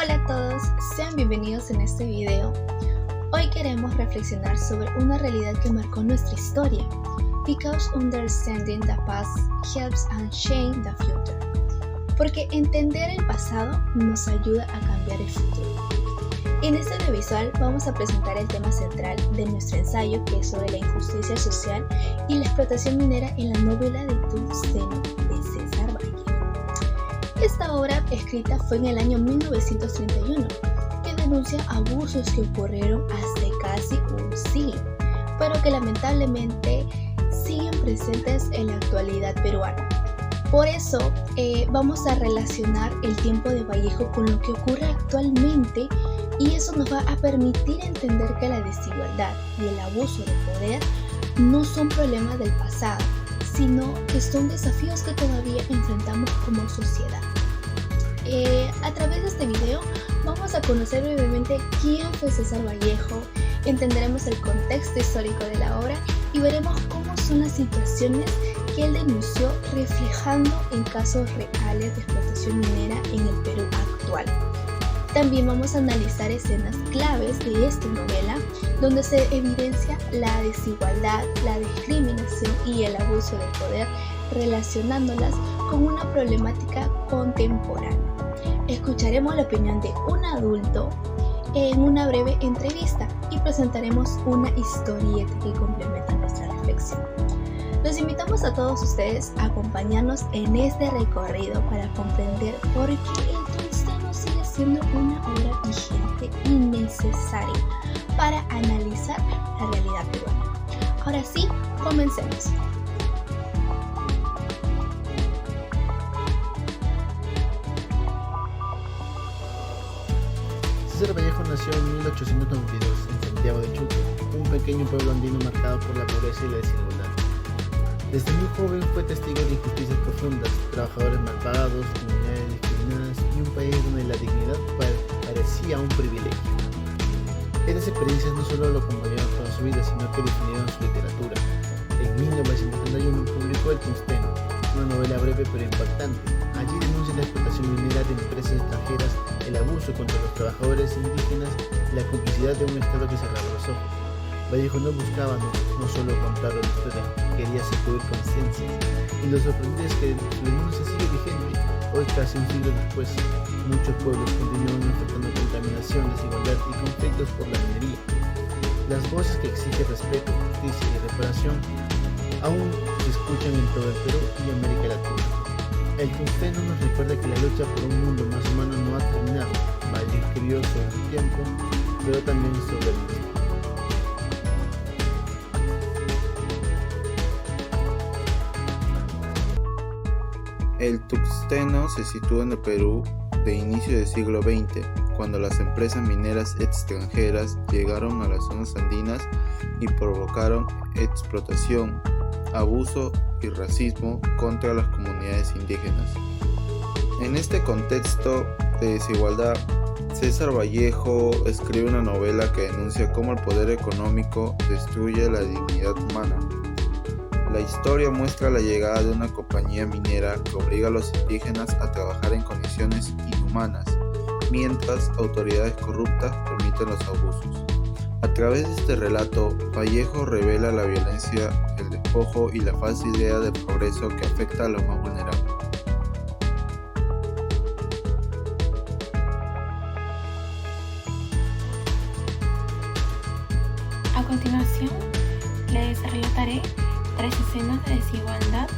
Hola a todos, sean bienvenidos en este video. Hoy queremos reflexionar sobre una realidad que marcó nuestra historia, because understanding the past helps and change the future. Porque entender el pasado nos ayuda a cambiar el futuro. En este audiovisual vamos a presentar el tema central de nuestro ensayo, que es sobre la injusticia social y la explotación minera en la novela de Tungsteno de César Vallejo. Esta obra escrita fue en el año 1931, que denuncia abusos que ocurrieron hace casi un siglo, pero que lamentablemente siguen presentes en la actualidad peruana. Por eso vamos a relacionar el tiempo de Vallejo con lo que ocurre actualmente, y eso nos va a permitir entender que la desigualdad y el abuso de poder no son problemas del pasado, sino que son desafíos que todavía enfrentamos como sociedad. A través de este video vamos a conocer brevemente quién fue César Vallejo, entenderemos el contexto histórico de la obra y veremos cómo son las situaciones que él denunció, reflejando en casos reales de explotación minera en el Perú actual. También vamos a analizar escenas claves de esta novela, donde se evidencia la desigualdad, la discriminación y el abuso de poder, relacionándolas con una problemática contemporánea. Escucharemos la opinión de un adulto en una breve entrevista y presentaremos una historieta que complementa nuestra reflexión. Los invitamos a todos ustedes a acompañarnos en este recorrido para comprender por qué el Tungsteno sigue siendo una obra vigente y necesaria para analizar la realidad peruana. Ahora sí, comencemos. César Vallejo nació en 1892 en Santiago de Chuco, un pequeño pueblo andino marcado por la pobreza y la desigualdad. Desde muy joven fue testigo de injusticias profundas, trabajadores mal pagados, comunidades discriminadas y un país donde la dignidad parecía un privilegio. Estas experiencias no solo lo acompañaron toda su vida, sino que definieron su literatura. En 1931 publicó El Tungsteno, una novela breve pero impactante. Allí denuncia la explotación minera de empresas extranjeras, el abuso contra los trabajadores indígenas y la complicidad de un Estado que cerraba los ojos. Vallejo no buscaba no solo contar una historia, quería sacudir conciencias, y lo sorprendente es que la denuncia sigue vigente. Hoy, casi un siglo después, muchos pueblos continúan enfrentando contaminación, desigualdad y conflictos por la minería. Las voces que exigen respeto, justicia y reparación aún se escuchan en todo el Perú y América Latina. El Tungsteno nos recuerda que la lucha por un mundo más humano no ha terminado. Vallejo escribió sobre el tiempo, pero también sobre el mismo. El Tungsteno se sitúa en el Perú de inicio del siglo XX, cuando las empresas mineras extranjeras llegaron a las zonas andinas y provocaron explotación, abuso y racismo contra las comunidades indígenas. En este contexto de desigualdad, César Vallejo escribe una novela que denuncia cómo el poder económico destruye la dignidad humana. La historia muestra la llegada de una compañía minera que obliga a los indígenas a trabajar en condiciones inhumanas, mientras autoridades corruptas permiten los abusos. A través de este relato, Vallejo revela la violencia, el despojo y la falsa idea de progreso que afecta a los más vulnerables. A continuación, les relataré 3 escenas de desigualdad,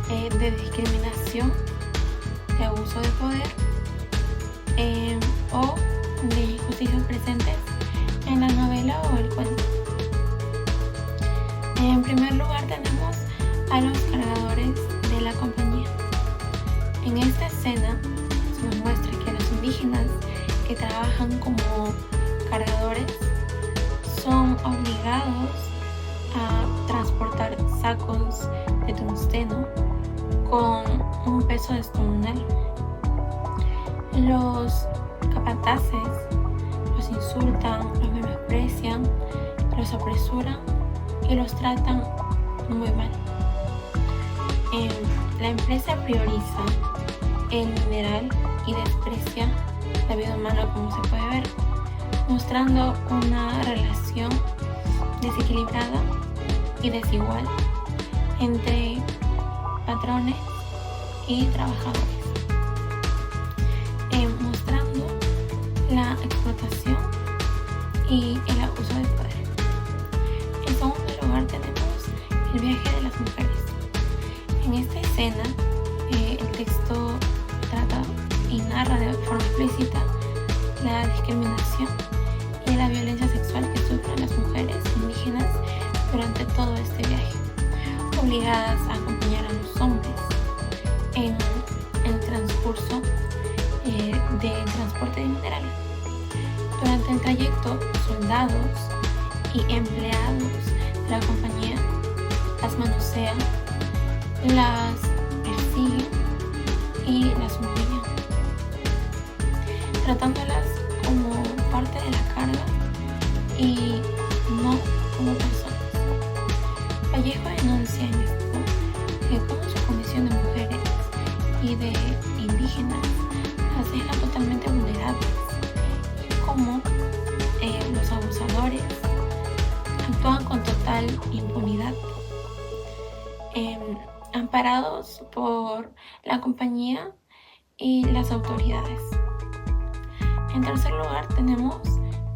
de discriminación, de abuso de poder o de injusticias presentes en la novela o el cuento. En primer lugar tenemos a los cargadores de la compañía. En esta escena se nos muestra que los indígenas que trabajan como cargadores son obligados a transportar sacos de tungsteno con un peso descomunal. Los capataces los insultan, los menosprecian, los apresuran y los tratan muy mal. La empresa prioriza el mineral y desprecia la vida humana, como se puede ver, mostrando una relación desequilibrada y desigual entre patrones y trabajadores, mostrando la explotación y el abuso de poder. En segundo lugar tenemos el viaje de las mujeres. En esta escena el texto trata y narra de forma explícita la discriminación y la violencia sexual que sufren las mujeres indígenas durante todo este viaje, obligadas a acompañar a los hombres en el transcurso del transporte de minerales. Durante el trayecto, soldados y empleados de la compañía las manosean, las persiguen y las humillan, tratándolas como parte de la carga y no como personas. Vallejo denuncia en esto que como su condición de mujeres y de indígenas las deja totalmente vulnerables, y como los abusadores actúan con total impunidad, amparados por la compañía y las autoridades. En tercer lugar tenemos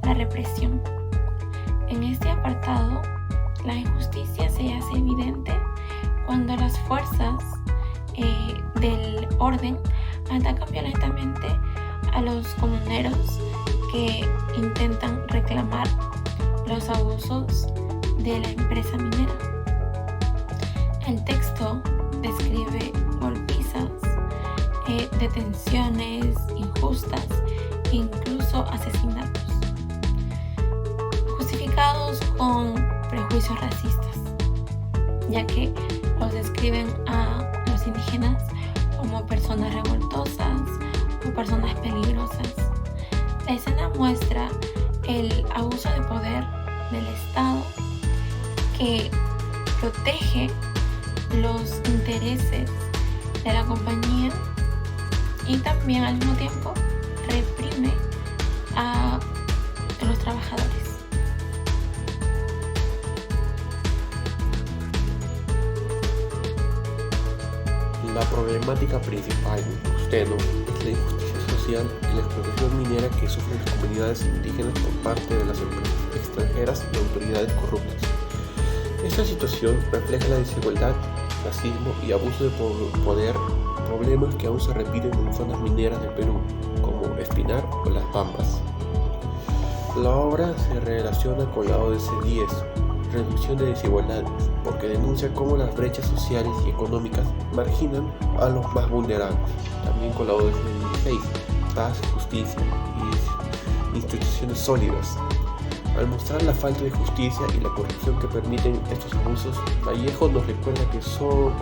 la represión. En este apartado, la injusticia se hace evidente cuando las fuerzas del orden atacan violentamente a los comuneros que intentan reclamar los abusos de la empresa minera. El texto describe golpizas, detenciones injustas e incluso asesinatos, justificados con prejuicios racistas, ya que los describen a los indígenas como personas revoltosas o personas peligrosas. La escena muestra el abuso de poder del Estado que protege los intereses de la compañía y también al mismo tiempo reprime a los trabajadores. La problemática principal del tungsteno es la injusticia social y la explotación minera que sufren las comunidades indígenas por parte de las empresas extranjeras y autoridades corruptas. Esta situación refleja la desigualdad, racismo y abuso de poder, problemas que aún se repiten en zonas mineras del Perú, como Espinar o Las Bambas. La obra se relaciona con la ODS 10, Reducción de Desigualdades, porque denuncia cómo las brechas sociales y económicas marginan a los más vulnerables. También con la ODS 16, Paz, Justicia y instituciones sólidas. Al mostrar la falta de justicia y la corrupción que permiten estos abusos, Vallejo nos recuerda que solo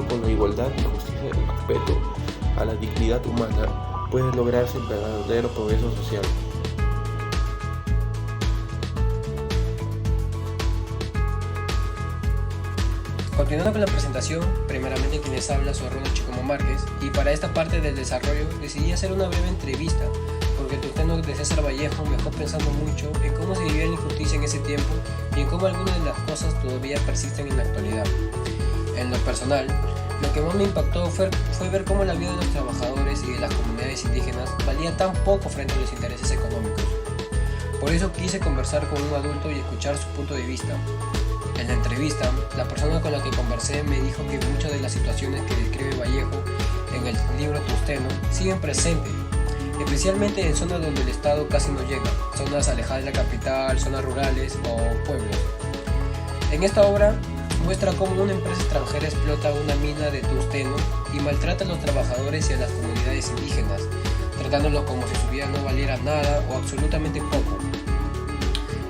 con la igualdad, la justicia y el respeto a la dignidad humana puede lograrse el verdadero progreso social. Continuando con la presentación, primeramente quien les habla soy Ronald Chicomo Márquez, y para esta parte del desarrollo decidí hacer una breve entrevista porque el tungsteno de César Vallejo me dejó pensando mucho en cómo se vivía la injusticia en ese tiempo y en cómo algunas de las cosas todavía persisten en la actualidad. En lo personal, lo que más me impactó fue ver cómo la vida de los trabajadores y de las comunidades indígenas valía tan poco frente a los intereses económicos. Por eso quise conversar con un adulto y escuchar su punto de vista. En la entrevista, la persona con la que conversé me dijo que muchas de las situaciones que describe Vallejo en el libro Tungsteno siguen presentes, especialmente en zonas donde el Estado casi no llega, zonas alejadas de la capital, zonas rurales o pueblos. En esta obra muestra cómo una empresa extranjera explota una mina de tungsteno y maltrata a los trabajadores y a las comunidades indígenas, tratándolos como si su vida no valiera nada o absolutamente poco.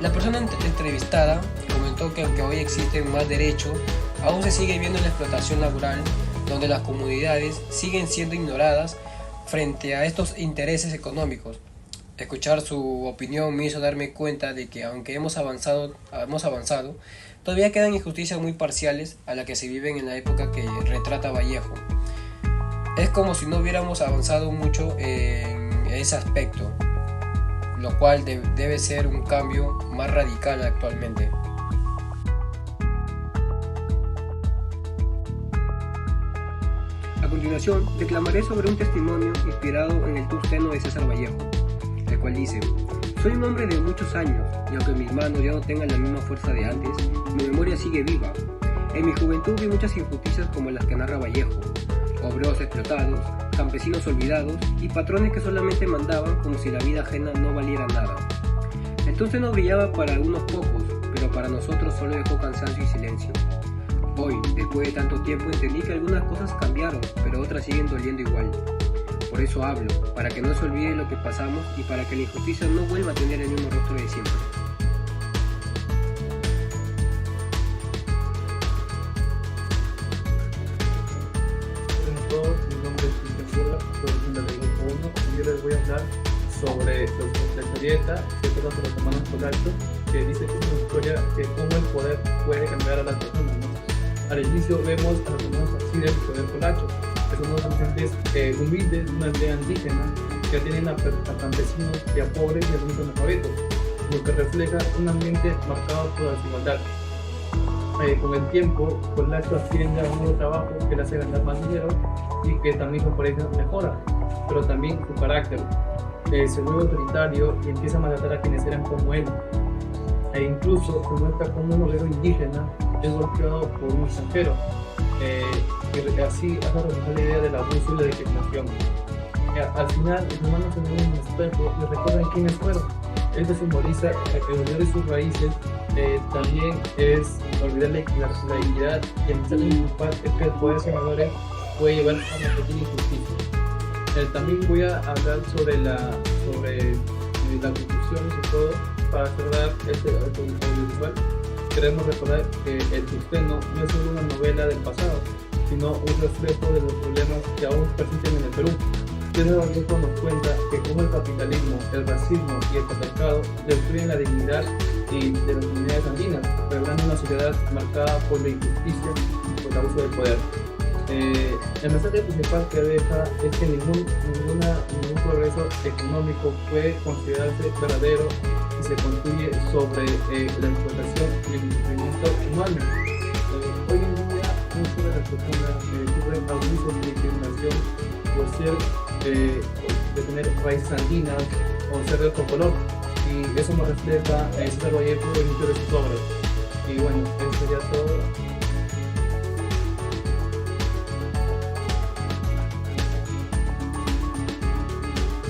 La persona entrevistada comentó que aunque hoy existen más derechos, aún se sigue viendo la explotación laboral, donde las comunidades siguen siendo ignoradas frente a estos intereses económicos. Escuchar su opinión me hizo darme cuenta de que aunque hemos avanzado, todavía quedan injusticias muy parciales a las que se viven en la época que retrata Vallejo. Es como si no hubiéramos avanzado mucho en ese aspecto, lo cual debe ser un cambio más radical actualmente. A continuación, declamaré sobre un testimonio inspirado en el Tusteno de César Vallejo, el cual dice: soy un hombre de muchos años, y aunque mis manos ya no tengan la misma fuerza de antes, mi memoria sigue viva. En mi juventud vi muchas injusticias como las que narra Vallejo: obreros explotados, campesinos olvidados y patrones que solamente mandaban como si la vida ajena no valiera nada. Entonces no brillaba para algunos pocos, pero para nosotros solo dejó cansancio y silencio. Hoy, después de tanto tiempo, entendí que algunas cosas cambiaron, pero otras siguen doliendo igual. Por eso hablo, para que no se olvide lo que pasamos y para que la injusticia no vuelva a tener el mismo rostro de siempre. Hola a todos, mi nombre es Cristian Burla, soy de la Grupo 1 y yo les voy a hablar sobre la historieta que trata sobre los hermanos Colacho, que dice que es una historia que cómo el poder puede cambiar a las personas, ¿no? Al inicio vemos a los hermanos así del poder Colacho, que son unos adolescentes humildes de una aldea indígena que atienden a campesinos y a pobres y a adultos analfabetos, lo que refleja un ambiente marcado por la desigualdad. Con el tiempo, Colacho asciende a un nuevo trabajo que le hace ganar más dinero y que también su pareja mejora, pero también su carácter. Se vuelve autoritario y empieza a maltratar a quienes eran como él. E incluso se muestra como un obrero indígena es golpeado por un extranjero. Y así hace reflejar la idea del abuso y la discriminación. Al final, los hermanos se ven en un espejo y recuerdan quiénes fueron. Esto simboliza el olvidar de sus raíces. También es olvidar la dignidad y empezar a disculpar que el poder senadores puede llevar a repetir injusticia. También voy a hablar sobre las conclusiones y todo. Para cerrar este audiovisual, queremos recordar que el Tusteno no es solo una novela del pasado, sino un reflejo de los problemas que aún persisten en el Perú. César Vallejo nos cuenta que como el capitalismo, el racismo y el patriarcado destruyen la dignidad de las comunidades andinas, revelando una sociedad marcada por la injusticia y por el abuso del poder. El mensaje principal que deja es que ningún progreso económico puede considerarse verdadero y se construye sobre la explotación y el sufrimiento humano. Hoy en día muchas de las personas sufren abusos y discriminación por ser de tener raíces andinas o ser de otro color, y eso nos refleja César Vallejo en muchas de sus obras. Y bueno, eso sería todo.